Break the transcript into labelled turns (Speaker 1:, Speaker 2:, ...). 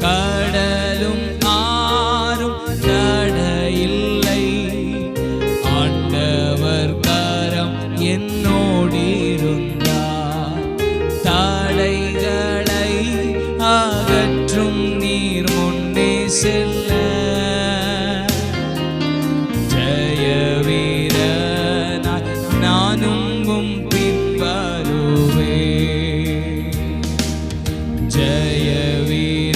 Speaker 1: கடலும் ஆறும் தடையில்லை, ஆண்டவர் கரம் என்னோடிருந்தார். தடைகளை அகற்றும் நீர் முன்னே செல்ல, ஜெய வீரனாய் நானும் பின்வருவே. ஜெய வீர